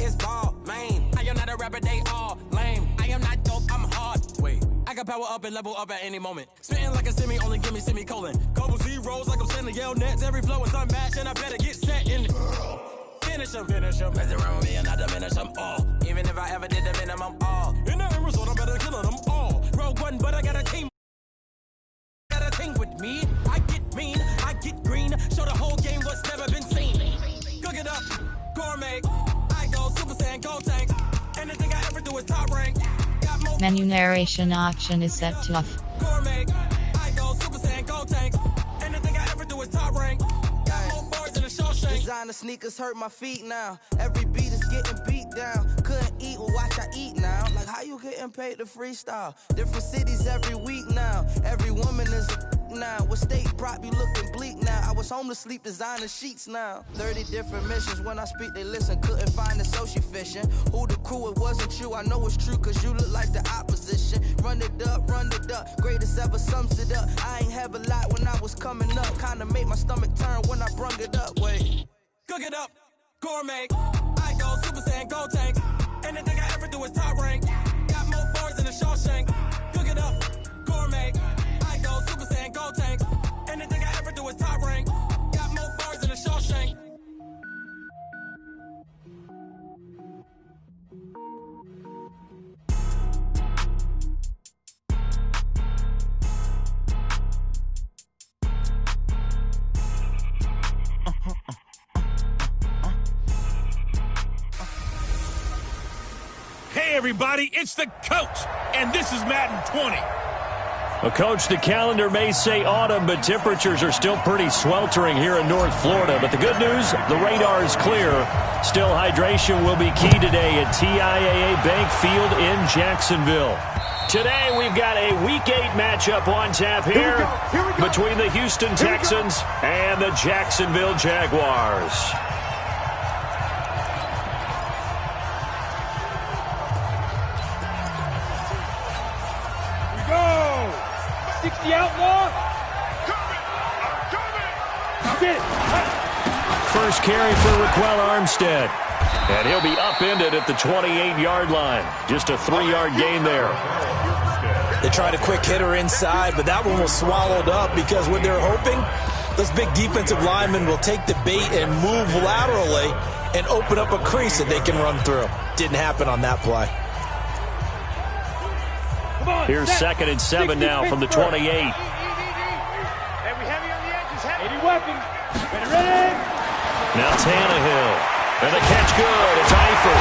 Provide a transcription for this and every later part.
is ball, man. I am not a rapper, they all lame. I am not dope, I'm hard. Wait, I can power up and level up at any moment. Spitting like a semi, only give me semicolon. Couple zeros like I'm sending yell nets. Every flow is unmatched, and I better get set in. Finish them. Mess around with me and I diminish them all. Even if I ever did the minimum all. In the end result, I'm better killing them all. Rogue one, but I got a team. Got a team with me. I get mean, I get green. Show the whole game what's never been seen. Cook it up, gourmet. I go Super Saiyan, go tank. Anything I ever do is top rank. Menu narration option is set to off. Gourmet. I go Super Saiyan, go tank. Anything I ever do is top rank. Designer sneakers hurt my feet now. Every beat is getting beat down. Couldn't eat, well watch I eat now. Like how you getting paid to freestyle? Different cities every week now. Every woman is a now. What state prop you looking bleak now? I was home to sleep designer sheets now. 30 different missions. When I speak they listen. Couldn't find the social fishing. Who the crew, it wasn't you. I know it's true cause you look like the opposition. Run it up. Greatest ever sums it up. I ain't have a lot when I was coming up. Kinda made my stomach turn when I brung it up. Wait. Cook it up, gourmet. I go Super Saiyan, go tank. Anything I ever do is top rank. Got more bars than a Shawshank. Cook it up, gourmet. I go Super Saiyan, go tank. Anything I ever do is top rank. Got more bars than a Shawshank. Hey, everybody, it's the coach, and this is Madden 20. Well, Coach, the calendar may say autumn, but temperatures are still pretty sweltering here in North Florida. But the good news, the radar is clear. Still, hydration will be key today at TIAA Bank Field in Jacksonville. Today, we've got a Week 8 matchup on tap here between the Houston Texans and the Jacksonville Jaguars. The outlaw. First carry for Raquel Armstead. And he'll be upended at the 28-yard line. Just a 3-yard gain there. They tried a quick hitter inside, but that one was swallowed up because what they're hoping, those big defensive linemen will take the bait and move laterally and open up a crease that they can run through. Didn't happen on that play. Here's 2nd and 7 now from the 28. And we have you on the edges. 80 weapons. Ready. Now Tannehill. And the catch good. It's Eifert.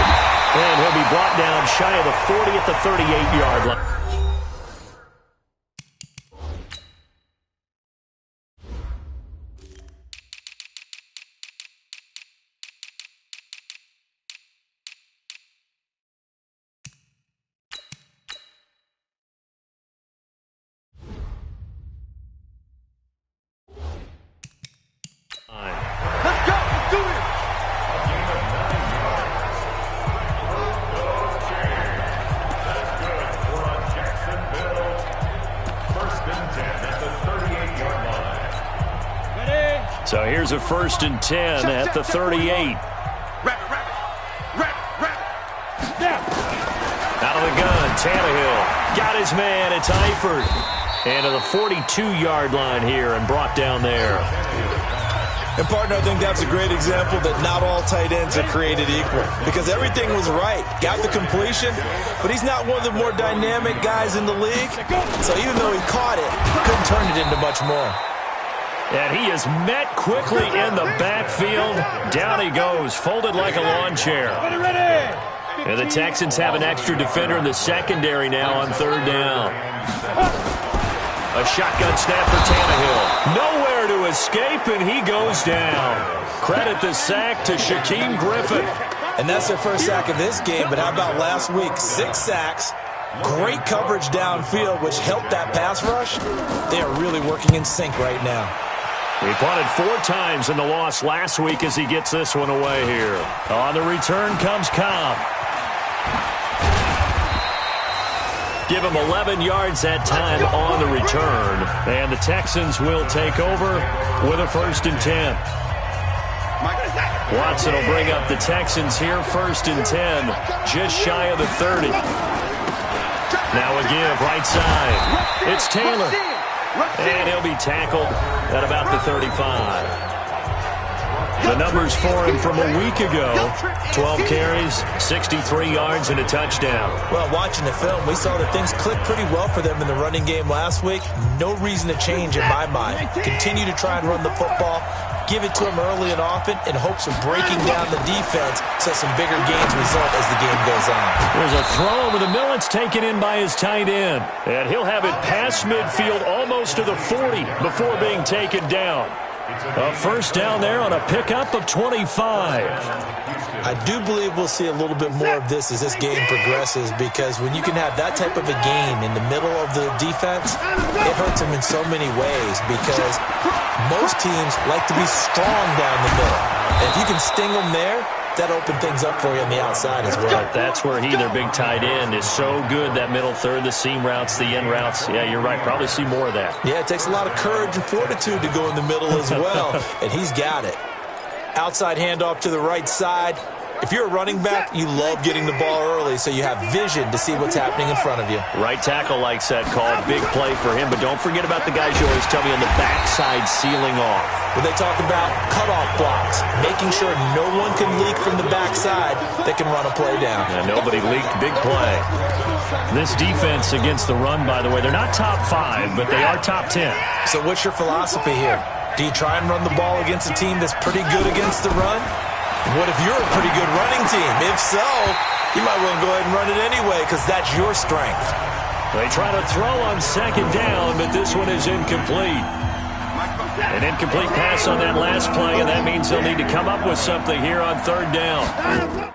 And he'll be brought down shy of the 40 at the 38-yard line. So here's a 1st and 10 at the 38. Out of the gun, Tannehill got his man. It's Eifert. And to the 42-yard line here and brought down there. And, partner, I think that's a great example that not all tight ends are created equal because everything was right. Got the completion, but he's not one of the more dynamic guys in the league. So even though he caught it, couldn't turn it into much more. And he is met quickly in the backfield. Down he goes, folded like a lawn chair. And the Texans have an extra defender in the secondary now on 3rd down. A shotgun snap for Tannehill. Nowhere to escape, and he goes down. Credit the sack to Shaquem Griffin. And that's their first sack of this game, but how about last week? 6 sacks. Great coverage downfield, which helped that pass rush. They are really working in sync right now. He punted 4 times in the loss last week as he gets this one away here. On the return comes Cobb. Give him 11 yards that time on the return. And the Texans will take over with a 1st and 10. Watson will bring up the Texans here, 1st and 10, just shy of the 30. Now a give, right side. It's Taylor. And he'll be tackled at about the 35. The numbers for him from a week ago: 12 carries, 63 yards, and a touchdown. Well, watching the film, we saw that things clicked pretty well for them in the running game last week. No reason to change in my mind. Continue to try and run the football, give it to them early and often in hopes of breaking down the defense so some bigger gains result as the game goes on. There's a throw over the middle. It's taken in by his tight end. And he'll have it past midfield almost to the 40 before being taken down. A 1st down there on a pickup of 25. I do believe we'll see a little bit more of this as this game progresses, because when you can have that type of a gain in the middle of the defense, it hurts them in so many ways, because most teams like to be strong down the middle. And if you can sting them there, that open things up for you on the outside as well. But that's where their big tight end, is so good, that middle third, the seam routes, the in routes. Yeah, you're right. Probably see more of that. Yeah, it takes a lot of courage and fortitude to go in the middle as well, and he's got it. Outside handoff to the right side. If you're a running back, you love getting the ball early so you have vision to see what's happening in front of you. Right tackle likes that call. Big play for him, but don't forget about the guys you always tell me on the backside sealing off. When they talk about cutoff blocks, making sure no one can leak from the backside that can run a play down. And nobody leaked. Big play. This defense against the run, by the way, they're not top 5, but they are top 10. So what's your philosophy here? Do you try and run the ball against a team that's pretty good against the run? What if you're a pretty good running team? If so, you might well go ahead and run it anyway, because that's your strength. They try to throw on 2nd down, but this one is incomplete. An incomplete pass on that last play, and that means they'll need to come up with something here on 3rd down.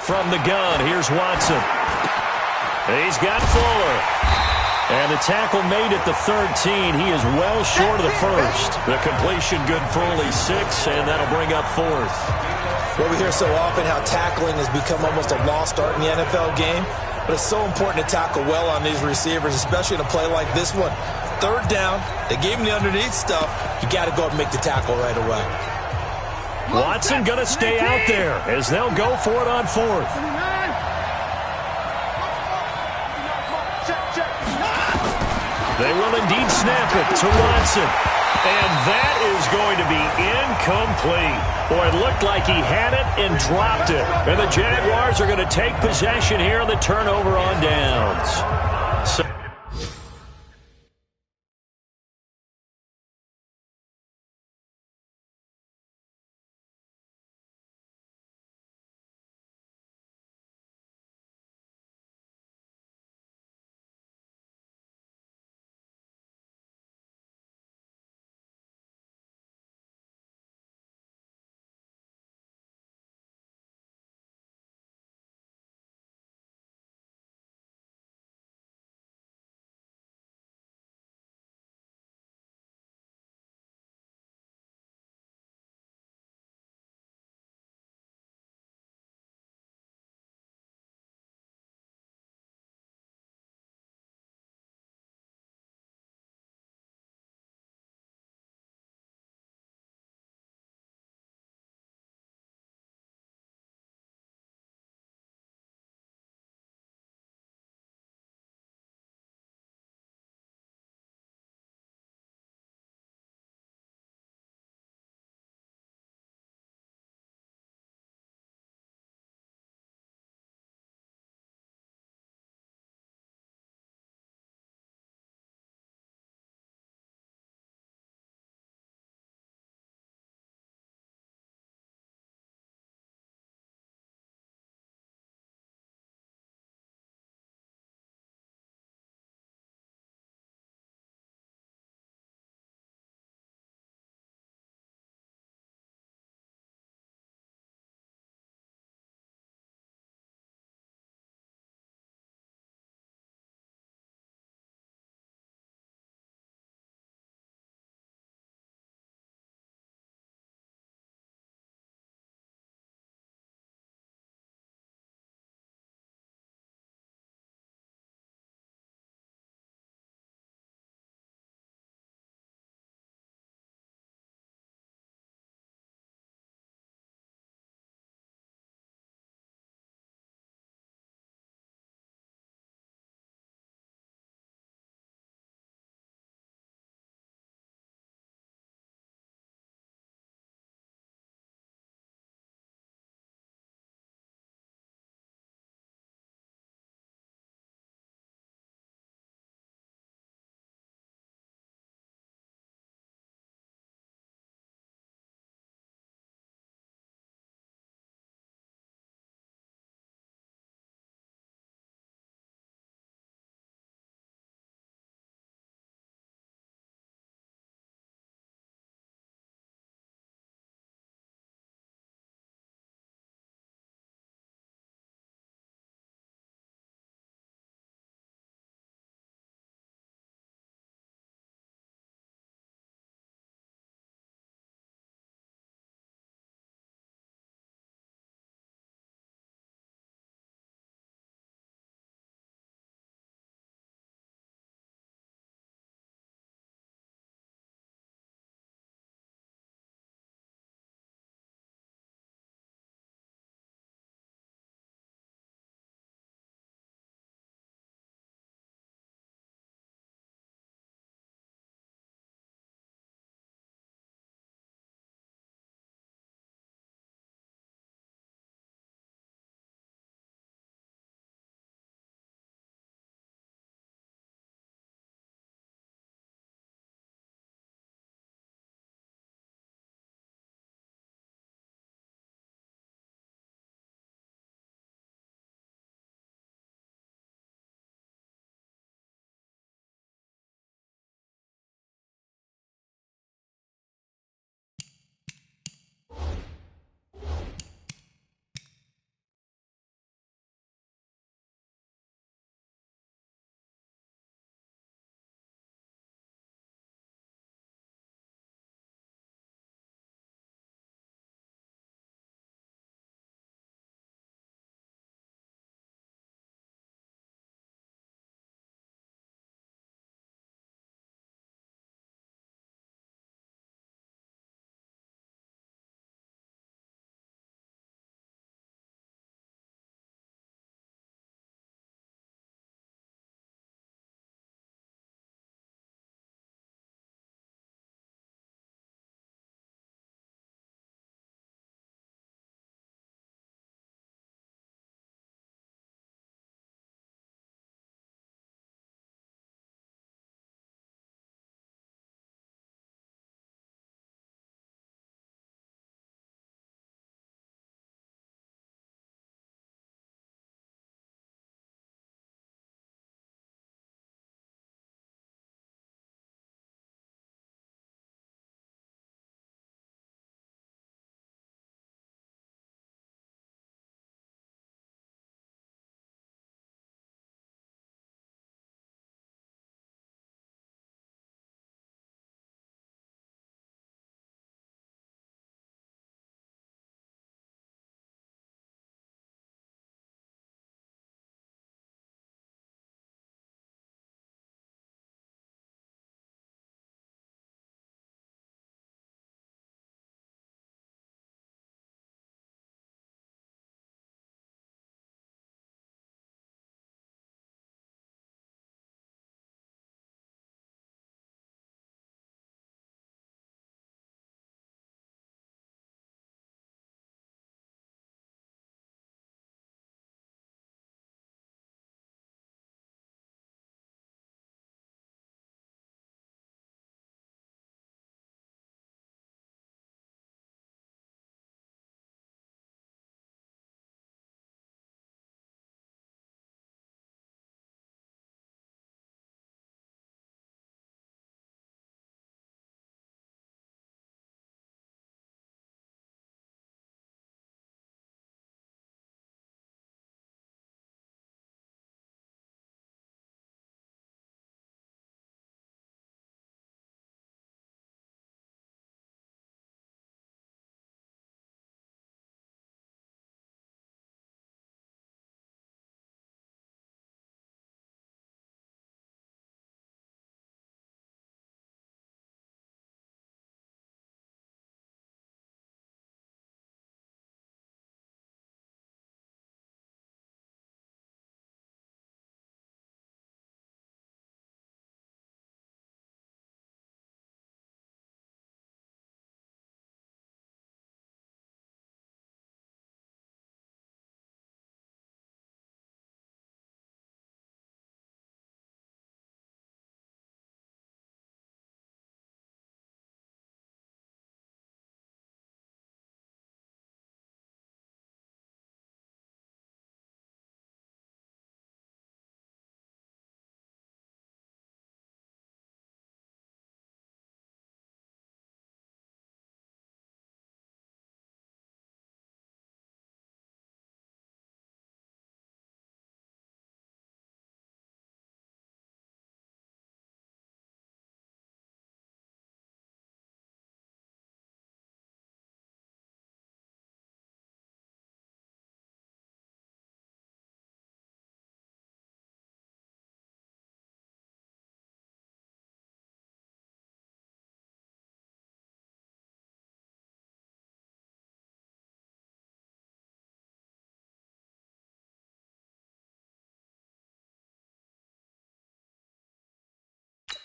From the gun, here's Watson. He's got Fuller. And the tackle made at the 13. He is well short of the first. The completion good for only 6, and that'll bring up 4th. Well, we hear so often how tackling has become almost a lost art in the NFL game, but it's so important to tackle well on these receivers, especially in a play like this one. 3rd down, they gave him the underneath stuff. You got to go and make the tackle right away. Watson going to stay out there as they'll go for it on 4th. They will indeed snap it to Watson. And that is going to be incomplete. Boy, it looked like he had it and dropped it. And the Jaguars are going to take possession here on the turnover on downs. So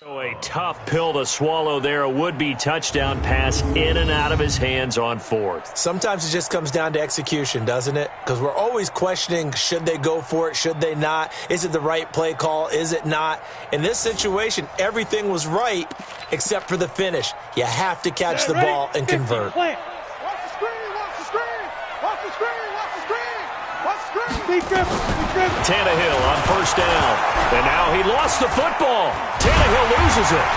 Oh, a tough pill to swallow there. A would-be touchdown pass in and out of his hands on fourth. Sometimes it just comes down to execution, doesn't it? Because we're always questioning, should they go for it, should they not? Is it the right play call, is it not? In this situation, everything was right except for the finish. You have to catch the ball and convert. Watch the screen, watch the screen, watch the screen, watch the screen, watch the screen. Tannehill on first down. And now he lost the football. Tannehill loses it.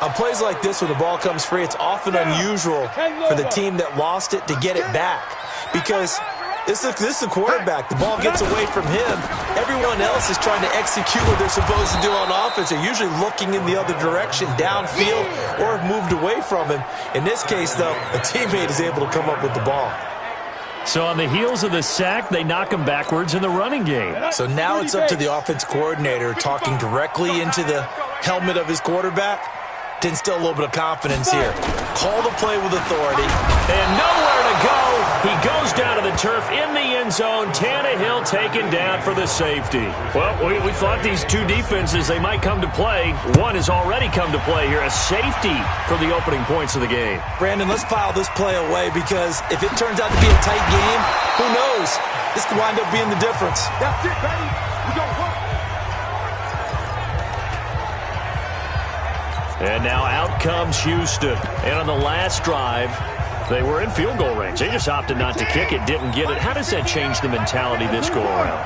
On plays like this where the ball comes free, it's often unusual for the team that lost it to get it back. Because this is the quarterback. The ball gets away from him. Everyone else is trying to execute what they're supposed to do on offense. They're usually looking in the other direction, downfield, or have moved away from him. In this case, though, a teammate is able to come up with the ball. So on the heels of the sack, they knock him backwards in the running game. So now it's up to the offense coordinator talking directly into the helmet of his quarterback to instill a little bit of confidence here. Call the play with authority. And nowhere to go. He goes down to the turf in the end zone. Tannehill taken down for the safety. Well, we thought these two defenses, they might come to play. One has already come to play here. A safety for the opening points of the game. Brandon, let's file this play away because if it turns out to be a tight game, who knows? This could wind up being the difference. That's it, baby. We don't work. And now out comes Houston. And on the last drive, they were in field goal range. They just opted not to kick it, didn't get it. How does that change the mentality this go-around?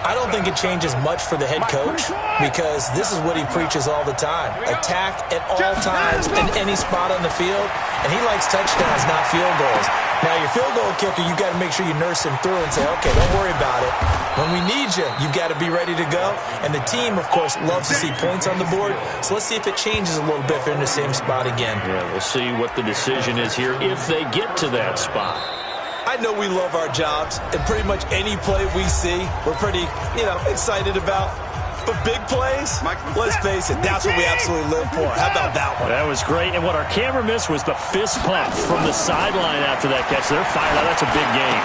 I don't think it changes much for the head coach because this is what he preaches all the time. Attack at all times in any spot on the field, and he likes touchdowns, not field goals. Now, your field goal kicker, you've got to make sure you nurse him through and say, okay, don't worry about it. When we need you, you've got to be ready to go. And the team, of course, loves to see points on the board. So let's see if it changes a little bit if they're in the same spot again. Yeah, we'll see what the decision is here if they get to that spot. I know we love our jobs, and pretty much any play we see, we're pretty, excited about. But big plays, let's face it, that's what we absolutely live for. How about that one? That was great, and what our camera missed was the fist pump from the sideline after that catch. They're fired out. That's a big game.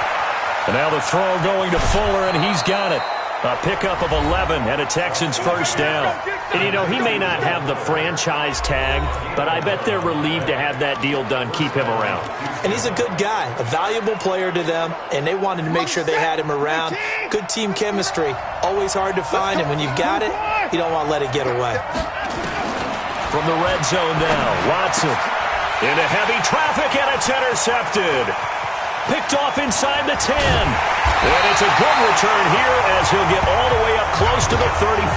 And now the throw going to Fuller, and he's got it. A pickup of 11 and a Texans first down. And, he may not have the franchise tag, but I bet they're relieved to have that deal done, keep him around. And he's a good guy, a valuable player to them, and they wanted to make sure they had him around. Good team chemistry, always hard to find, and when you've got it, you don't want to let it get away. From the red zone now, Watson into heavy traffic, and it's intercepted. Picked off inside the 10. And it's a good return here as he'll get all the way up close to the 35.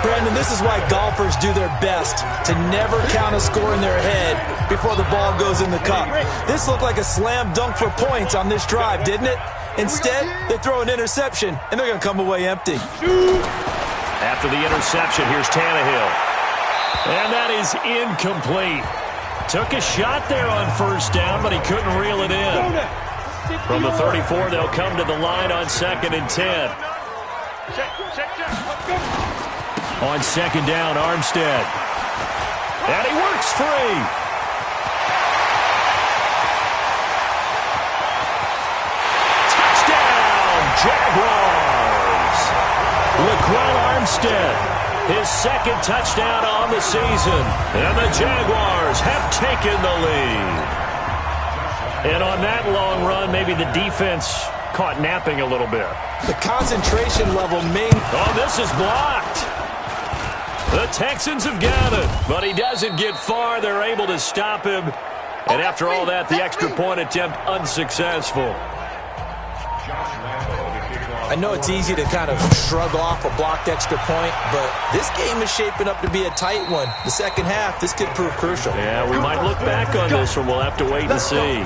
Brandon, this is why golfers do their best to never count a score in their head before the ball goes in the cup. This looked like a slam dunk for points on this drive, didn't it? Instead, they throw an interception, and they're going to come away empty. After the interception, here's Tannehill. And that is incomplete. Took a shot there on first down, but he couldn't reel it in. From the 34, they'll come to the line on 2nd and 10. On 2nd down, Armstead. And he works free. Touchdown, Jaguars. Laquan Armstead. His 2nd touchdown on the season. And the Jaguars have taken the lead. And on that long run, maybe the defense caught napping a little bit. The concentration level this is blocked. The Texans have got it. But he doesn't get far. They're able to stop him. And after all that, the extra point attempt unsuccessful. I know it's easy to kind of shrug off a blocked extra point, but this game is shaping up to be a tight one. The second half, this could prove crucial. Yeah, we might look back on this one. We'll have to wait and see.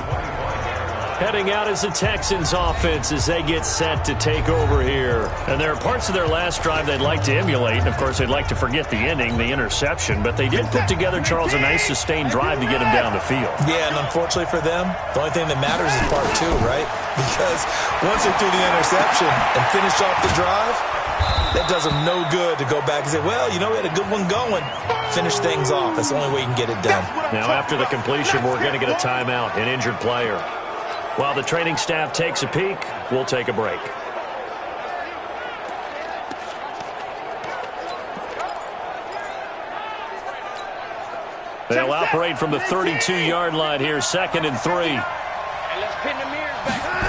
Heading out is the Texans offense as they get set to take over here. And there are parts of their last drive they'd like to emulate. And, of course, they'd like to forget the ending, the interception. But they did put together, Charles, a nice sustained drive to get him down the field. Yeah, and unfortunately for them, the only thing that matters is part 2, right? Because once they threw the interception and finished off the drive, that does them no good to go back and say, well, we had a good one going. Finish things off. That's the only way you can get it done. Now, after the completion, we're going to get a timeout, an injured player. While the training staff takes a peek, we'll take a break. They'll operate from the 32-yard line here, 2nd and 3. And let's pin the mirrors back.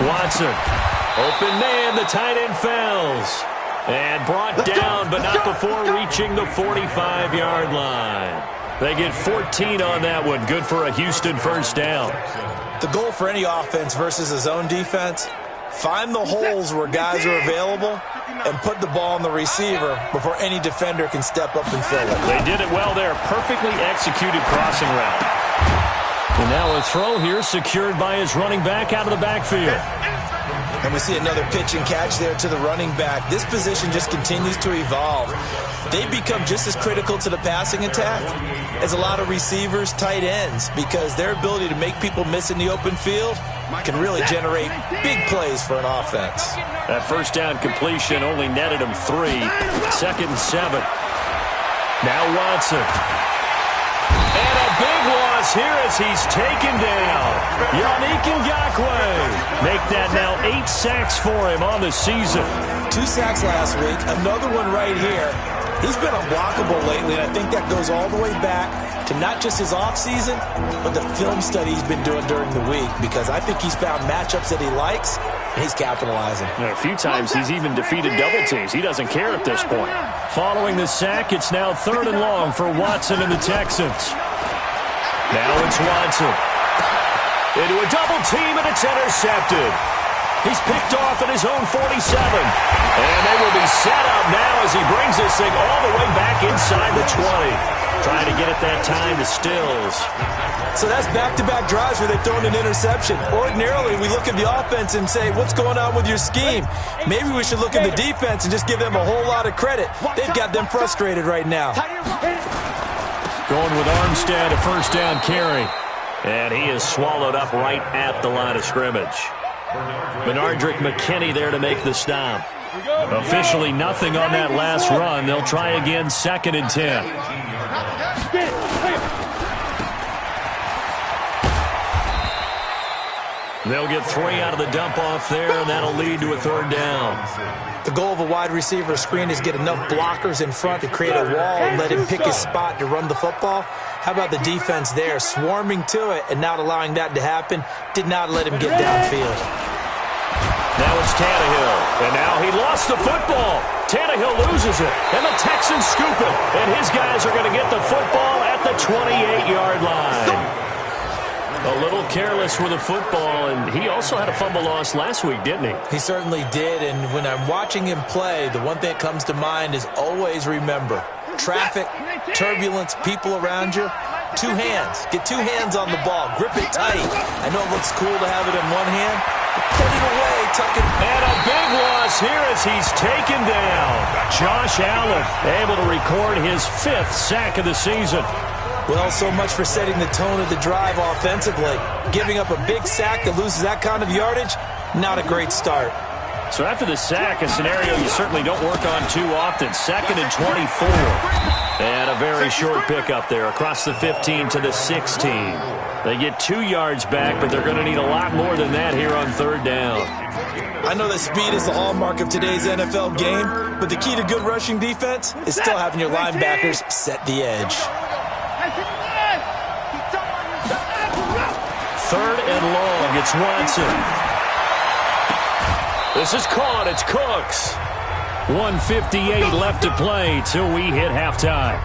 Watson, open man, the tight end falls. And brought down, but not before reaching the 45-yard line. They get 14 on that one. Good for a Houston first down. The goal for any offense versus a zone defense, find the holes where guys are available and put the ball on the receiver before any defender can step up and fill it. They did it well there. Perfectly executed crossing route. And now a throw here secured by his running back out of the backfield. And we see another pitch and catch there to the running back. This position just continues to evolve. They become just as critical to the passing attack as a lot of receivers, tight ends, because their ability to make people miss in the open field can really generate big plays for an offense. That first down completion only netted him 3. 2nd and 7. Now Watson. And a big loss here as he's taken down. Yannick Ngakoue. Make that now 8 sacks for him on the season. 2 sacks last week, another one right here. He's been unblockable lately, and I think that goes all the way back to not just his offseason, but the film study he's been doing during the week, because I think he's found matchups that he likes, and he's capitalizing. A few times he's even defeated double teams. He doesn't care at this point. Following the sack, it's now 3rd and long for Watson and the Texans. Now it's Watson. Into a double team, and it's intercepted. He's picked off at his own 47. And they will be set up now as he brings this thing all the way back inside the 20. Trying to get it that time to Stills. So that's back-to-back drives where they've thrown an interception. Ordinarily, we look at the offense and say, what's going on with your scheme? Maybe we should look at the defense and just give them a whole lot of credit. They've got them frustrated right now. Going with Armstead, a first down carry. And he is swallowed up right at the line of scrimmage. Benardrick McKinney there to make the stop. Officially nothing on that last run. They'll try again, 2nd and 10. They'll get 3 out of the dump-off there, and that'll lead to a 3rd down. The goal of a wide receiver screen is get enough blockers in front to create a wall and let him pick his spot to run the football. How about the defense there, swarming to it and not allowing that to happen? Did not let him get downfield. Now it's Tannehill, and now he lost the football. Tannehill loses it, and the Texans scoop it. And his guys are going to get the football at the 28-yard line. A little careless with the football, and he also had a fumble loss last week, didn't he? He certainly did, and when I'm watching him play, the one thing that comes to mind is always remember, traffic, turbulence, people around you, 2 hands. Get 2 hands on the ball. Grip it tight. I know it looks cool to have it in one hand, but put it away, tuck it. And a big loss here as he's taken down. Josh Allen able to record his 5th sack of the season. Well, so much for setting the tone of the drive offensively. Giving up a big sack that loses that kind of yardage, not a great start. So after the sack, a scenario you certainly don't work on too often. 2nd and 24. And a very short pickup there across the 15 to the 16. They get 2 yards back, but they're going to need a lot more than that here on 3rd down. I know that speed is the hallmark of today's NFL game, but the key to good rushing defense is still having your linebackers set the edge. 3rd and long, it's Watson. This is caught, it's Cooks. 1:58 left to play till we hit halftime.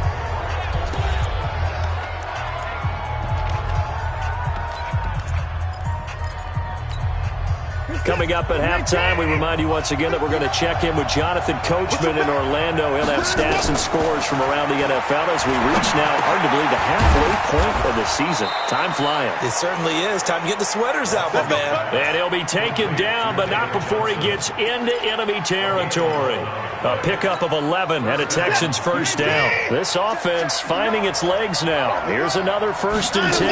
Coming up at halftime, we remind you once again that we're going to check in with Jonathan Coachman in Orlando. He'll have stats and scores from around the NFL as we reach now, arguably, the halfway point of the season. Time flying. It certainly is. Time to get the sweaters out, my man. And he'll be taken down, but not before he gets into enemy territory. A pickup of 11 and a Texans first down. This offense finding its legs now. Here's another 1st and 10.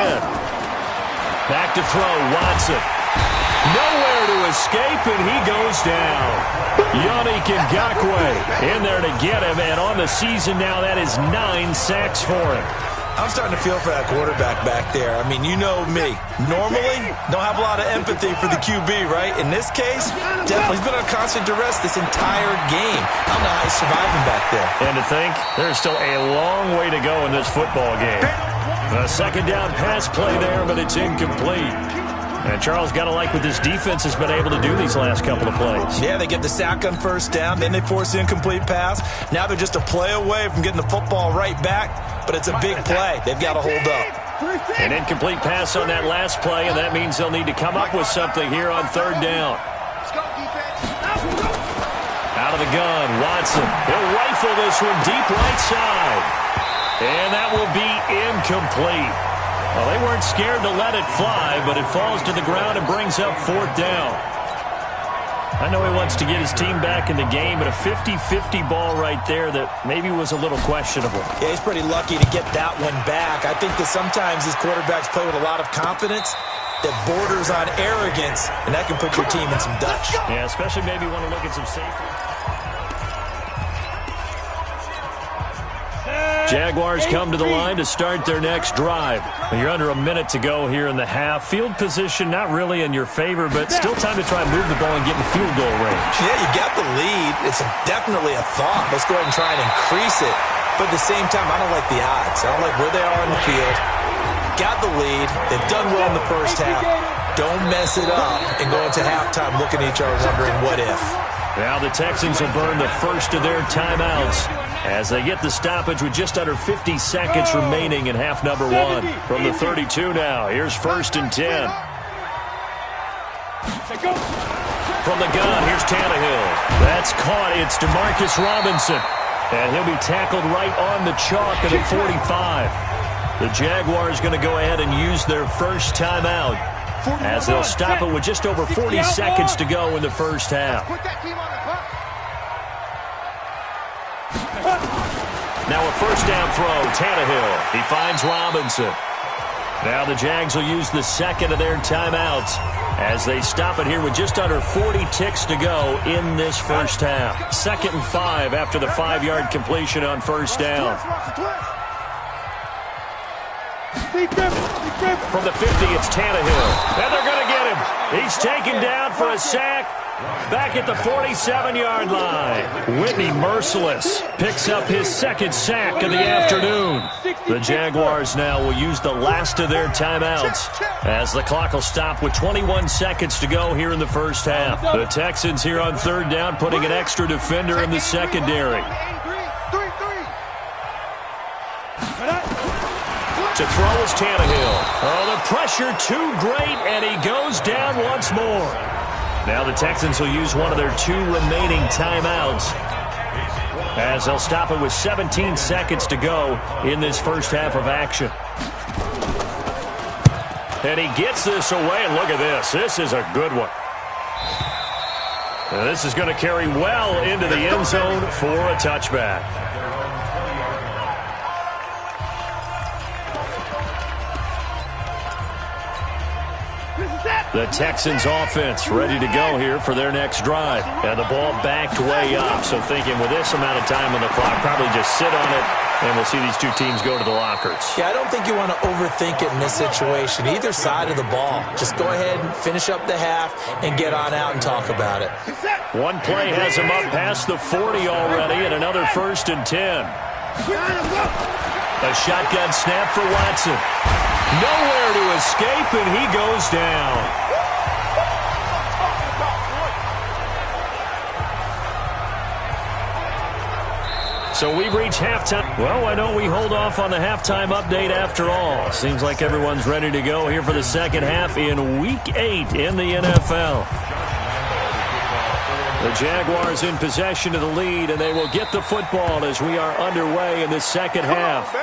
Back to throw, Watson. Nowhere to escape, and he goes down. Yannick Ngakoue in there to get him, and on the season now, that is 9 sacks for him. I'm starting to feel for that quarterback back there. I mean, you know me. Normally, don't have a lot of empathy for the QB, right? In this case, definitely. He's been on constant duress this entire game. I don't know how he's surviving back there. And to think, there's still a long way to go in this football game. A second down pass play there, but it's incomplete. And Charles, got to like what this defense has been able to do these last couple of plays. Yeah, they get the sack on first down, then they force the incomplete pass. Now they're just a play away from getting the football right back, but it's a big play. They've got to hold up. An incomplete pass on that last play, and that means they'll need to come up with something here on third down. Out of the gun, Watson. He'll rifle this one deep right side. And that will be incomplete. Well, they weren't scared to let it fly, but it falls to the ground and brings up fourth down. I know he wants to get his team back in the game, but a 50-50 ball right there that maybe was a little questionable. Yeah, he's pretty lucky to get that one back. I think that sometimes these quarterbacks play with a lot of confidence that borders on arrogance, and that can put your team in some Dutch. Yeah, especially maybe want to look at some safety. Jaguars come to the line to start their next drive. You're under a minute to go here in the half. Field position not really in your favor, but still time to try and move the ball and get in field goal range. Yeah, you got the lead. It's definitely a thought. Let's go ahead and try and increase it. But at the same time, I don't like the odds. I don't like where they are on the field. Got the lead. They've done well in the first half. Don't mess it up and go into halftime looking at each other wondering what if. Now the Texans will burn the first of their timeouts as they get the stoppage with just under 50 seconds remaining in half number one. From the 32 now, here's 1st and 10. From the gun, here's Tannehill. That's caught. It's Demarcus Robinson. And he'll be tackled right on the chalk at the 45. The Jaguars going to go ahead and use their first timeout as they'll stop it with just over 40 seconds to go in the first half. Now a first down throw, Tannehill. He finds Robinson. Now the Jags will use the second of their timeouts as they stop it here with just under 40 ticks to go in this first half. 2nd and 5 after the 5-yard completion on first down. From the 50, it's Tannehill. And they're going to get him. He's taken down for a sack. Back at the 47-yard line. Whitney Merciless picks up his second sack of the afternoon. The Jaguars now will use the last of their timeouts as the clock will stop with 21 seconds to go here in the first half. The Texans here on third down putting an extra defender in the secondary. To throw is Tannehill. Oh, the pressure too great, and he goes down once more. Now the Texans will use one of their 2 remaining timeouts as they'll stop it with 17 seconds to go in this first half of action. And he gets this away, and look at this. This is a good one. And this is going to carry well into the end zone for a touchback. The Texans offense ready to go here for their next drive. And the ball backed way up. So thinking with this amount of time on the clock, probably just sit on it, and we'll see these two teams go to the lockers. Yeah, I don't think you want to overthink it in this situation. Either side of the ball. Just go ahead and finish up the half and get on out and talk about it. One play has him up past the 40 already, and another 1st and 10. A shotgun snap for Watson. Nowhere to escape, and he goes down. So we've reached halftime. Well, why don't we hold off on the halftime update after all? Seems like everyone's ready to go here for the second half in Week 8 in the NFL. The Jaguars in possession of the lead, and they will get the football as we are underway in the second half.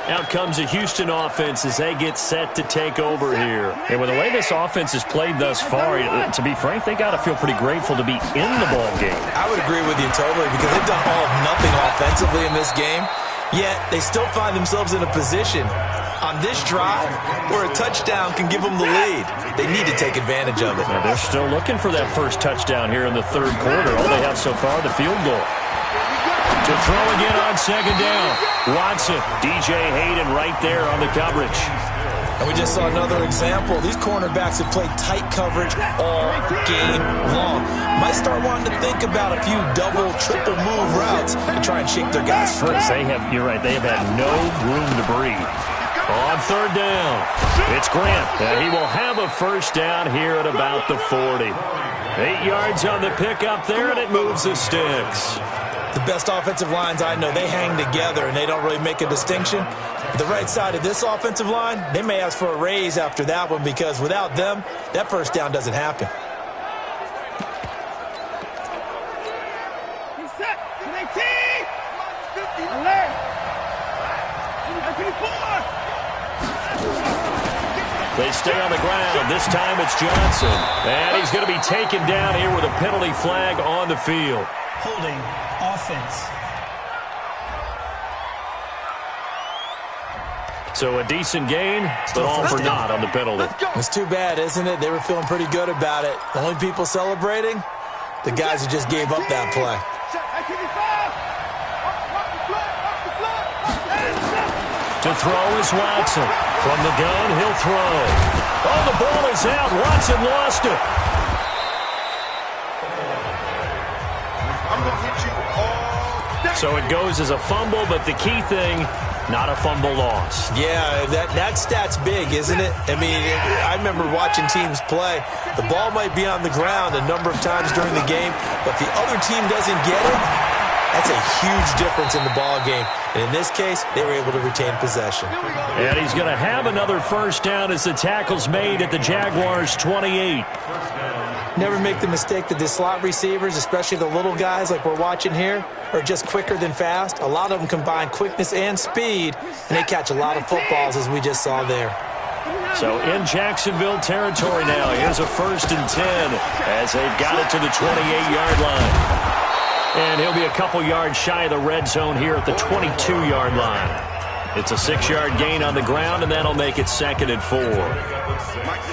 Out comes the Houston offense as they get set to take over here. And with the way this offense has played thus far, to be frank, they got to feel pretty grateful to be in the ball game. I would agree with you totally because they've done all of nothing offensively in this game, yet they still find themselves in a position on this drive where a touchdown can give them the lead. They need to take advantage of it. Now they're still looking for that first touchdown here in the third quarter. All they have so far, the field goal. To To throw again on second down. Watson, DJ Hayden right there on the coverage. And we just saw another example. These cornerbacks have played tight coverage all game long. Might start wanting to think about a few double, triple move routes to try and shake their guys free. You're right, they have had no room to breathe. On third down, it's Grant. And he will have a first down here at about the 40. 8 yards on the pickup there, and it moves the sticks. The best offensive lines I know, they hang together and they don't really make a distinction. The right side of this offensive line, they may ask for a raise after that one because without them, that first down doesn't happen. They stay on the ground. This time it's Johnson. And he's going to be taken down here with a penalty flag on the field. Holding offense. So a decent gain, but all for naught on the penalty. It's too bad, isn't it? They were feeling pretty good about it. The only people celebrating, the guys who just gave up that play. To throw is Watson. From the gun, he'll throw. Oh, the ball is out. Watson lost it. I'm going to hit you all day. So it goes as a fumble, but the key thing, not a fumble loss. Yeah, that stat's big, isn't it? I mean, I remember watching teams play. The ball might be on the ground a number of times during the game, but the other team doesn't get it. That's a huge difference in the ball game. And in this case, they were able to retain possession. And he's going to have another first down as the tackle's made at the Jaguars' 28. Never make the mistake that the slot receivers, especially the little guys like we're watching here, are just quicker than fast. A lot of them combine quickness and speed, and they catch a lot of footballs, as we just saw there. So in Jacksonville territory now, here's a 1st and 10 as they've got it to the 28-yard line. And he'll be a couple yards shy of the red zone here at the 22-yard line. It's a 6-yard gain on the ground, and that'll make it 2nd and 4.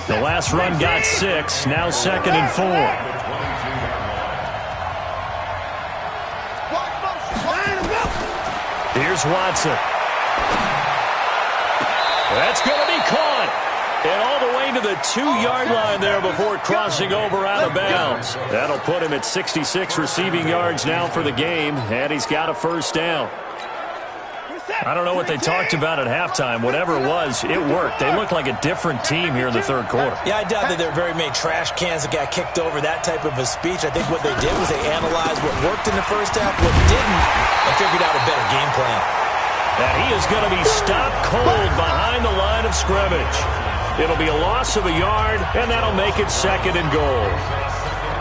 The last run got 6, now 2nd and 4. Here's Watson. That's going to be caught. And all the way to the 2-yard line there before crossing over out of bounds. That'll put him at 66 receiving yards now for the game, and he's got a first down. I don't know what they talked about at halftime. Whatever it was, it worked. They looked like a different team here in the third quarter. Yeah, I doubt that there are very many trash cans that got kicked over, that type of a speech. I think what they did was they analyzed what worked in the first half, what didn't, and figured out a better game plan. And he is going to be stopped cold behind the line of scrimmage. It'll be a loss of a yard, and that'll make it 2nd and goal.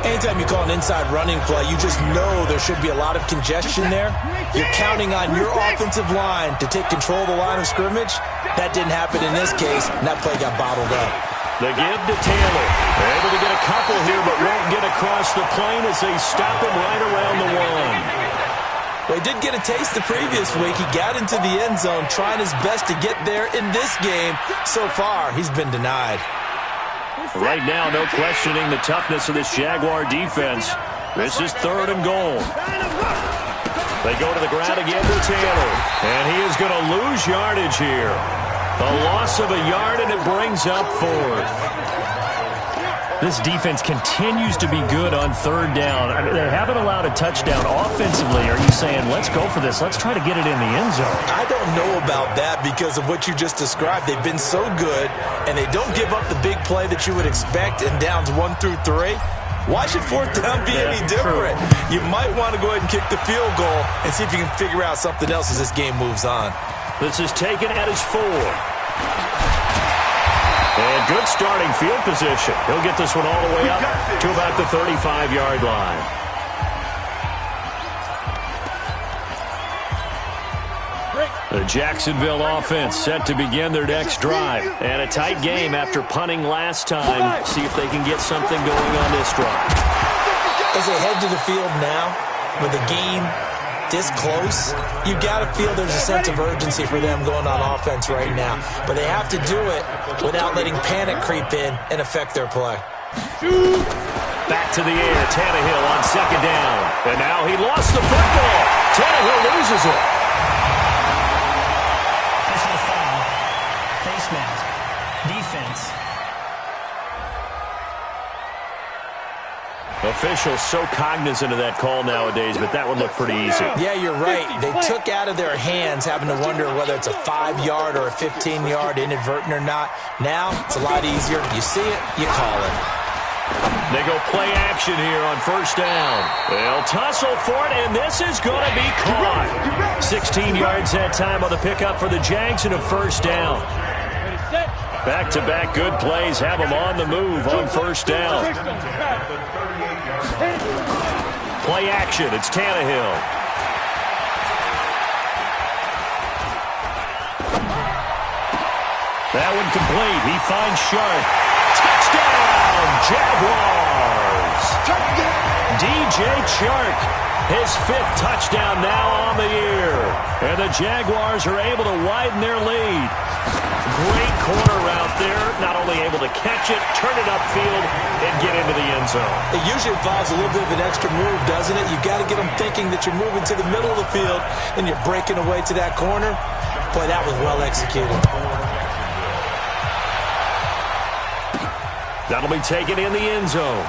Anytime you call an inside running play, you just know there should be a lot of congestion there. You're counting on your offensive line to take control of the line of scrimmage. That didn't happen in this case, and that play got bottled up. The give to Taylor. They're able to get a couple here, but won't get across the plane as they stop him right around the 1. Well, he did get a taste the previous week. He got into the end zone, trying his best to get there in this game. So far, he's been denied. Right now, no questioning the toughness of this Jaguar defense. This is 3rd and goal. They go to the ground again to Taylor. And he is going to lose yardage here. A loss of a yard, and it brings up 4th. This defense continues to be good on 3rd down. I mean, they haven't allowed a touchdown offensively. Are you saying, let's go for this? Let's try to get it in the end zone. I don't know about that because of what you just described. They've been so good, and they don't give up the big play that you would expect in downs 1 through 3. Why should 4th down be any different? You might want to go ahead and kick the field goal and see if you can figure out something else as this game moves on. This is taken at his 4. And good starting field position. He'll get this one all the way up to about the 35-yard line. The Jacksonville offense set to begin their next drive. And a tight game after punting last time. See if they can get something going on this drive. As they head to the field now, with the game this close, you got to feel there's a sense of urgency for them going on offense right now. But they have to do it without letting panic creep in and affect their play. Back to the air, Tannehill on 2nd down. And now he lost the football. Tannehill whistle. Personal foul. Face mask. Defense. Officials so cognizant of that call nowadays, but that one looked pretty easy. Yeah, you're right. They took out of their hands having to wonder whether it's a 5-yard or a 15-yard, inadvertent or not. Now, it's a lot easier. You see it, you call it. They go play action here on first down. They'll tussle for it, and this is going to be caught. 16 yards that time on the pickup for the Jags and a first down. Back-to-back good plays have them on the move on first down. Play action. It's Tannehill. That one complete. He finds Sharp. Touchdown, Jaguars. DJ Chark, his 5th touchdown now on the year. And the Jaguars are able to widen their lead. Great corner route there. Not only able to catch it, turn it upfield, and get into the end zone. It usually involves a little bit of an extra move, doesn't it? You've got to get them thinking that you're moving to the middle of the field and you're breaking away to that corner. Boy, that was well executed. That'll be taken in the end zone.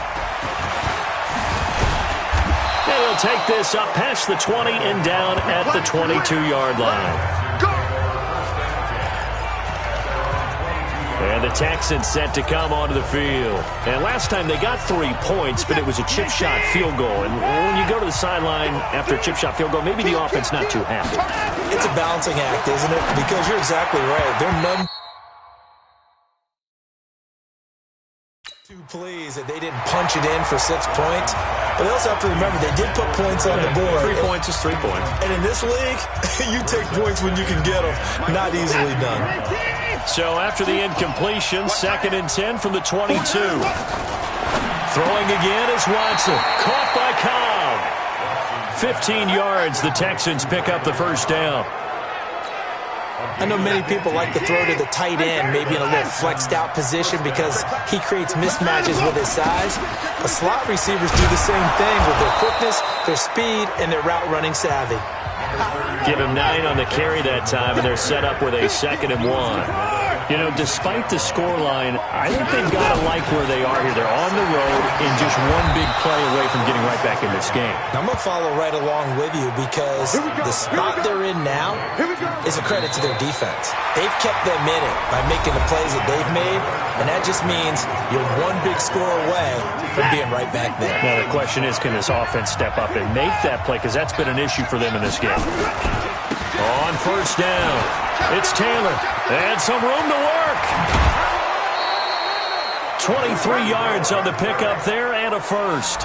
And he'll take this up past the 20 and down at the 22-yard line. And the Texans set to come onto the field. And last time they got 3 points, but it was a chip shot field goal. And when you go to the sideline after a chip shot field goal, maybe the offense not too happy. It's a balancing act, isn't it? Because you're exactly right. They're none too pleased that they didn't punch it in for 6 points. But they also have to remember they did put points on the board. 3 points is 3 points. And in this league, you take points when you can get them. Not easily done. So after the incompletion, 2nd and 10 from the 22. Throwing again is Watson. Caught by Cobb. 15 yards. The Texans pick up the first down. I know many people like to throw to the tight end, maybe in a little flexed out position because he creates mismatches with his size. But slot receivers do the same thing with their quickness, their speed, and their route running savvy. Give him 9 on the carry that time, and they're set up with a 2nd and 1. You know, despite the scoreline, I think they've got to like where they are here. They're on the road and just one big play away from getting right back in this game. Now, I'm going to follow right along with you because the spot they're in now is a credit to their defense. They've kept them in it by making the plays that they've made, and that just means you're one big score away from being right back there. Now, the question is, can this offense step up and make that play? Because that's been an issue for them in this game. On first down, it's Taylor. And some room to work. 23 yards on the pickup there and a first.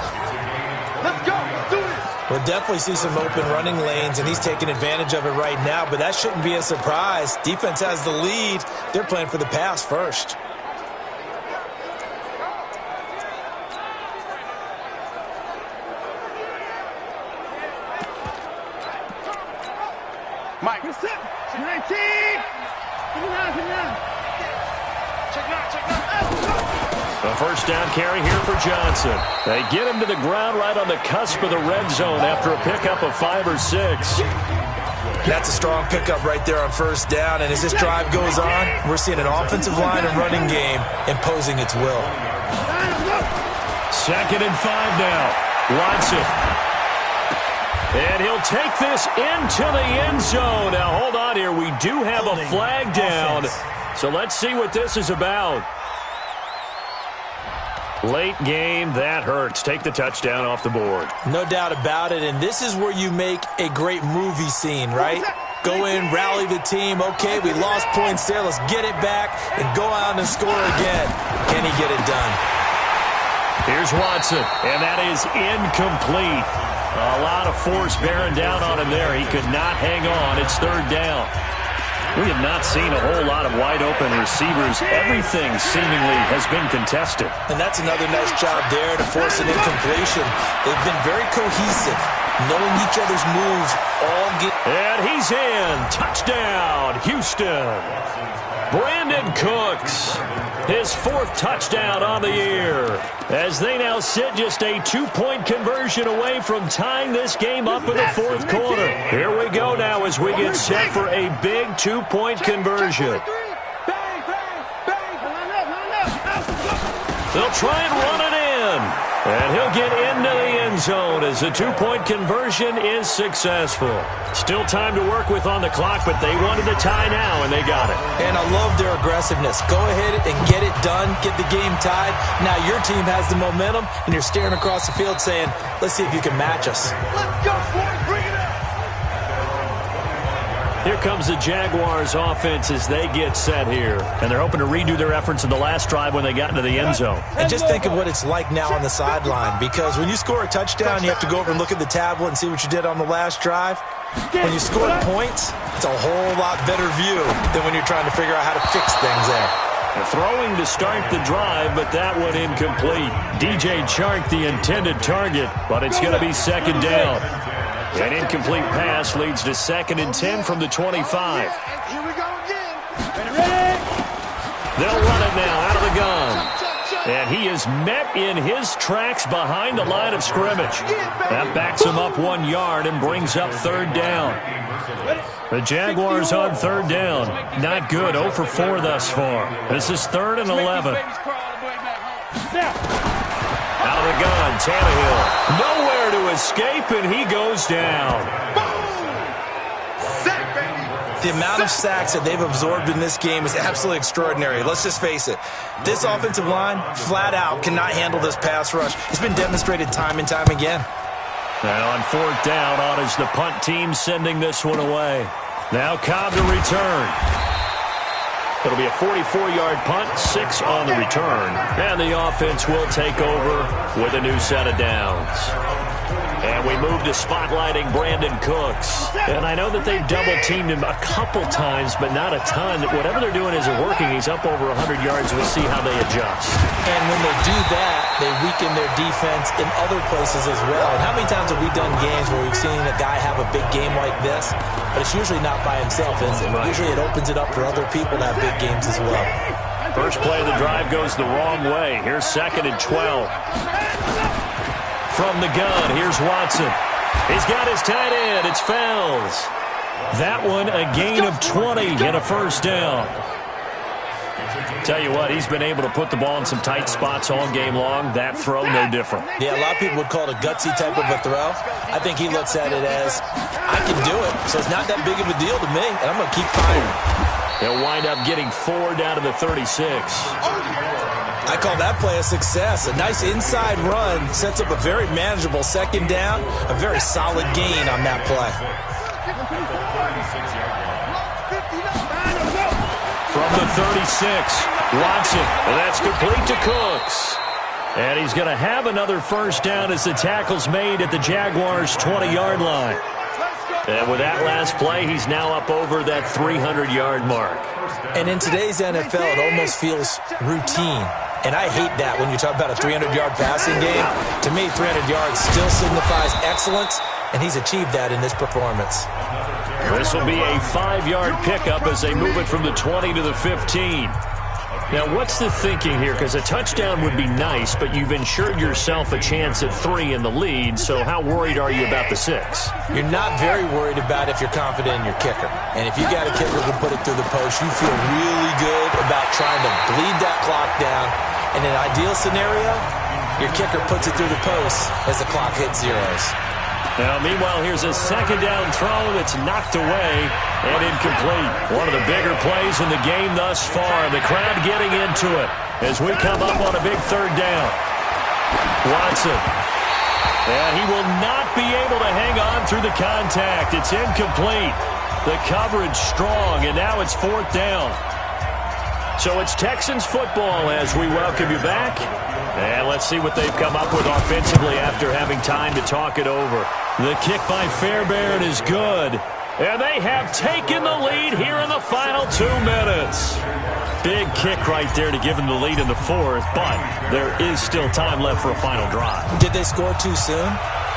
Let's go. Do it. We'll definitely see some open running lanes, and he's taking advantage of it right now, but that shouldn't be a surprise. Defense has the lead. They're playing for the pass first. Mike, what's up? 19. A first down carry here for Johnson. They get him to the ground right on the cusp of the red zone after a pickup of 5 or 6. That's a strong pickup right there on first down, and as this drive goes on, we're seeing an offensive line and running game imposing its will. 2nd and 5 now. Watson. And he'll take this into the end zone. Now, hold on here. We do have a flag down. So let's see what this is about. Late game, that hurts. Take the touchdown off the board. No doubt about it, and this is where you make a great movie scene, right? Go in, rally the team. Okay, we lost points there. Let's get it back and go out and score again. Can he get it done? Here's Watson, and that is incomplete. A lot of force bearing down on him there. He could not hang on. It's 3rd down. We have not seen a whole lot of wide-open receivers. Everything seemingly has been contested. And that's another nice job there to force an incompletion. They've been very cohesive, knowing each other's moves. And he's in. Touchdown, Houston. Brandon Cooks, his 4th touchdown on the year, as they now sit just a 2-point conversion away from tying this game up in the 4th quarter. Here we go now. as we get set for a big two-point conversion. They'll try and run it in. And he'll get into the end zone as the two-point conversion is successful. Still time to work with on the clock, but they wanted the tie now, and they got it. And I love their aggressiveness. Go ahead and get it done. Get the game tied. Now your team has the momentum, and you're staring across the field saying, let's see if you can match us. Let's go, boys. Bring it up. Here comes the Jaguars offense as they get set here. And they're hoping to redo their efforts in the last drive when they got into the end zone. And just think of what it's like now on the sideline, because when you score a touchdown, you have to go over and look at the tablet and see what you did on the last drive. When you score points, it's a whole lot better view than when you're trying to figure out how to fix things there. Throwing to start the drive, but that one incomplete. DJ Chark, the intended target, but it's going to be second down. An incomplete pass leads to 2nd and 10 from the 25. Here we go again. They'll run it now out of the gun. And he is met in his tracks behind the line of scrimmage. That backs him up 1 yard and brings up 3rd down. The Jaguars on 3rd down. Not good. 0 for 4 thus far. This is 3rd and 11. Out of the gun, Tannehill. Nowhere to escape, and he goes down. The amount of sacks that they've absorbed in this game is absolutely extraordinary. Let's just face it. This offensive line, flat out, cannot handle this pass rush. It's been demonstrated time and time again. Now on 4th down, on is the punt team sending this one away. Now Cobb to return. It'll be a 44-yard punt, 6 on the return. And the offense will take over with a new set of downs. And we move to spotlighting Brandon Cooks. And I know that they've double-teamed him a couple times, but not a ton. Whatever they're doing isn't working. He's up over 100 yards. We'll see how they adjust. And when they do that, they weaken their defense in other places as well. And how many times have we done games where we've seen a guy have a big game like this? But it's usually not by himself, is it? Usually it opens it up for other people to have big games as well. First play of the drive goes the wrong way. Here's 2nd and 12. From the gun, here's Watson. He's got his tight end. It's Fells. That one, a gain of 20 and a first down. Tell you what, he's been able to put the ball in some tight spots all game long. That throw, no different. Yeah, a lot of people would call it a gutsy type of a throw. I think he looks at it as, I can do it, so it's not that big of a deal to me, and I'm going to keep firing. He'll wind up getting 4 down to the 36. I call that play a success. A nice inside run sets up a very manageable 2nd down, a very solid gain on that play. From the 36, Watson, and that's complete to Cooks. And he's going to have another first down as the tackle's made at the Jaguars' 20-yard line. And with that last play, he's now up over that 300-yard mark. And in today's NFL, it almost feels routine. And I hate that when you talk about a 300-yard passing game. To me, 300 yards still signifies excellence, and he's achieved that in this performance. This will be a 5-yard pickup as they move it from the 20 to the 15. Now, what's the thinking here? Because a touchdown would be nice, but you've ensured yourself a chance at 3 in the lead, so how worried are you about the 6? You're not very worried about if you're confident in your kicker. And if you got a kicker who can put it through the post, you feel really good about trying to bleed that clock down. In an ideal scenario, your kicker puts it through the post as the clock hits zeros. Now, meanwhile, here's a 2nd down throw that's knocked away and incomplete. One of the bigger plays in the game thus far. The crowd getting into it as we come up on a big 3rd down. Watson. And he will not be able to hang on through the contact. It's incomplete. The coverage strong, and now it's 4th down. So it's Texans football as we welcome you back. And let's see what they've come up with offensively after having time to talk it over. The kick by Fairbairn is good. And they have taken the lead here in the final 2 minutes. Big kick right there to give them the lead in the 4th, but there is still time left for a final drive. Did they score too soon?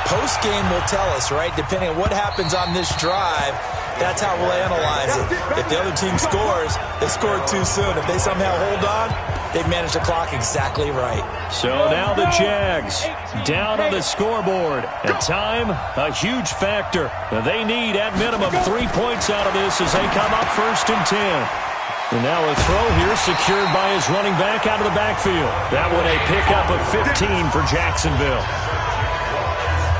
Post-game will tell us, right? Depending on what happens on this drive, that's how we'll analyze it. If the other team scores, they scored too soon. If they somehow hold on, They managed the clock exactly right. So now the Jags down on the scoreboard. At time, a huge factor. They need, at minimum, 3 points out of this as they come up 1st and 10. And now a throw here secured by his running back out of the backfield. That one a pickup of 15 for Jacksonville.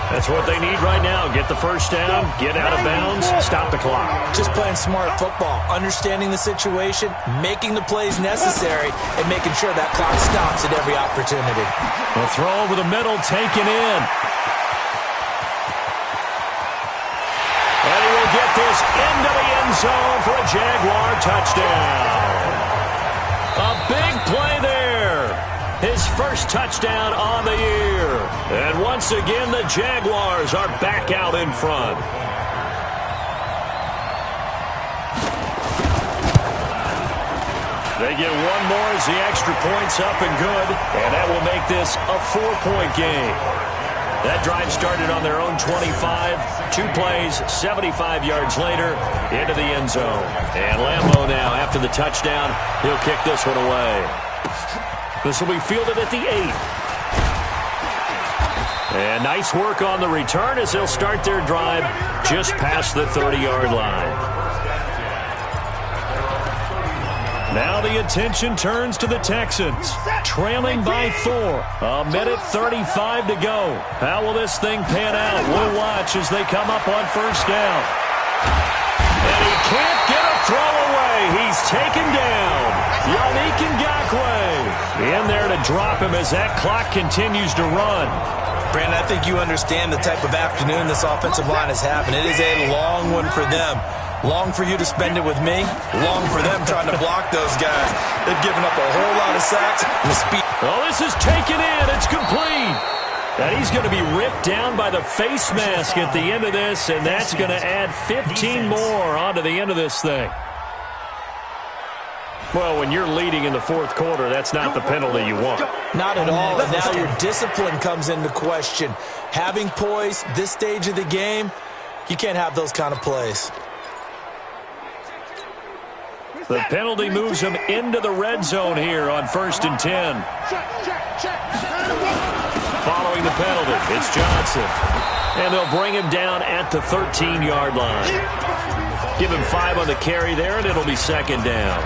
That's what they need right now. Get the first down, get out of bounds, stop the clock. Just playing smart football, understanding the situation, making the plays necessary, and making sure that clock stops at every opportunity. A throw over the middle, taken in. And he will get this into the end zone for a Jaguar touchdown. A big play there. His first touchdown on the year. And once again, the Jaguars are back out in front. They get one more as the extra point's up and good. And that will make this a 4-point game. That drive started on their own 25. 2 plays, 75 yards later, into the end zone. And Lambeau now, after the touchdown, he'll kick this one away. This will be fielded at the 8. And nice work on the return as they'll start their drive just past the 30-yard line. Now the attention turns to the Texans, trailing by 4. A minute 35 to go. How will this thing pan out? We'll watch as they come up on first down. And he can't get a throw away. He's taken down. Yannick Ngakoue in there to drop him as that clock continues to run. Brandon, I think you understand the type of afternoon this offensive line is having. It is a long one for them. Long for you to spend it with me. Long for them trying to block those guys. They've given up a whole lot of sacks and the speed. Oh, this is taken in. It's complete. And he's going to be ripped down by the face mask at the end of this, and that's going to add 15 more onto the end of this thing. Well, when you're leading in the 4th quarter, that's not the penalty you want. Not at all. And now your discipline comes into question. Having poise this stage of the game, you can't have those kind of plays. The penalty moves him into the red zone here on 1st and 10. Following the penalty, it's Johnson. And they'll bring him down at the 13-yard line. Give him 5 on the carry there, and it'll be 2nd down.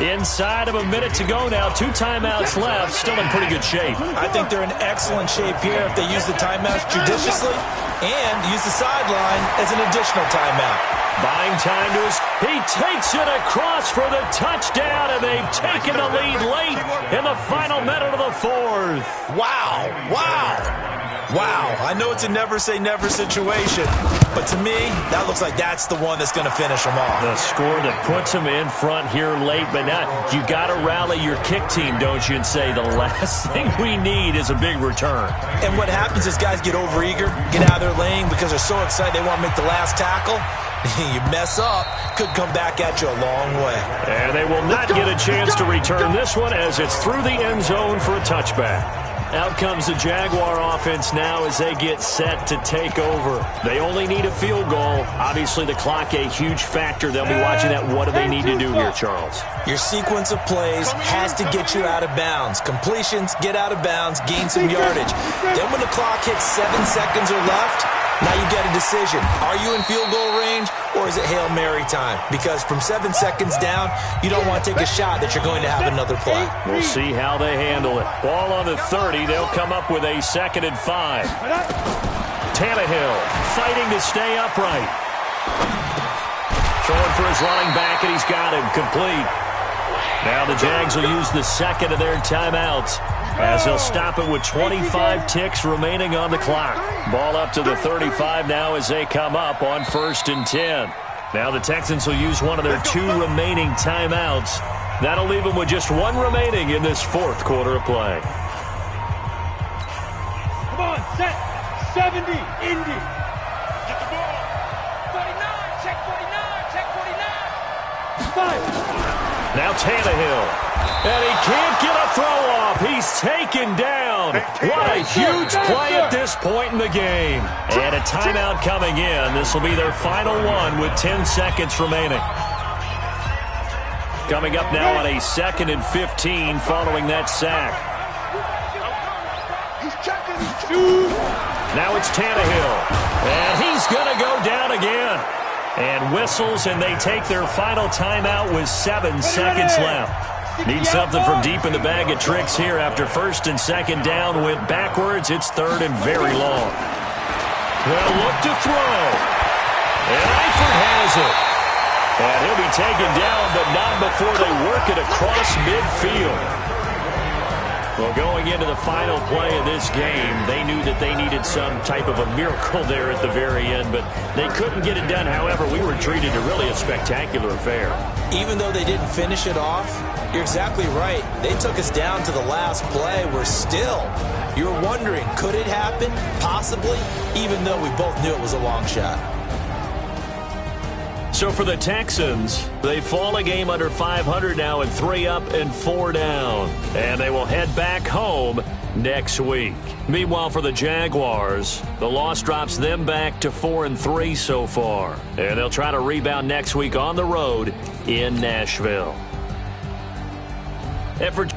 Inside of a minute to go now. 2 timeouts left. Still in pretty good shape. I think they're in excellent shape here if they use the timeouts judiciously and use the sideline as an additional timeout. Buying time to his... He takes it across for the touchdown, and they've taken the lead late in the final minute of the 4th. Wow. Wow. Wow. I know it's a never-say-never situation, but to me, that looks like that's the one that's going to finish them off. The score that puts them in front here late, but now you got to rally your kick team, don't you, and say the last thing we need is a big return. And what happens is guys get overeager, get out of their lane because they're so excited they want to make the last tackle. You mess up, could come back at you a long way. And they will not get a chance to return this one as it's through the end zone for a touchback. Out comes the Jaguar offense now as they get set to take over. They only need a field goal. Obviously, the clock a huge factor. They'll be watching that. What do they need to do here, Charles? Your sequence of plays has to get you out of bounds. Completions, get out of bounds, gain some yardage. Then when the clock hits 7 seconds or left, now you get a decision. Are you in field goal range or is it Hail Mary time? Because from 7 seconds down, you don't want to take a shot that you're going to have another play. We'll see how they handle it. Ball on the 30. They'll come up with a 2nd and 5. Tannehill fighting to stay upright. Throwing for his running back, and he's got him complete. Now the Jags will use the 2nd of their timeouts as they'll stop it with 25 ticks remaining on the clock. Ball up to the 35 now as they come up on 1st and 10. Now the Texans will use one of their 2 remaining timeouts. That'll leave them with just 1 remaining in this 4th quarter of play. Come on, set. 70, Indy. Get the ball. 49, check 49, check 49. 5. Now Tannehill. And he can't get a throw off. He's taken down. What a huge play at this point in the game. And a timeout coming in. This will be their final one with 10 seconds remaining. Coming up now on a 2nd and 15 following that sack. Now it's Tannehill. And he's going to go down again. And whistles, and they take their final timeout with 7 seconds left. Need something from deep in the bag of tricks here after 1st and 2nd down went backwards. It's 3rd and very long. They'll look to throw. And Eifert has it. And he'll be taken down, but not before they work it across midfield. Well, going into the final play of this game, they knew that they needed some type of a miracle there at the very end, but they couldn't get it done. However, we were treated to really a spectacular affair. Even though they didn't finish it off, you're exactly right. They took us down to the last play. You're wondering, could it happen? Possibly, even though we both knew it was a long shot. So for the Texans, they fall a game under 500 now and 3 up and 4 down. And they will head back home next week. Meanwhile, for the Jaguars, the loss drops them back to 4 and 3 so far. And they'll try to rebound next week on the road in Nashville. Effort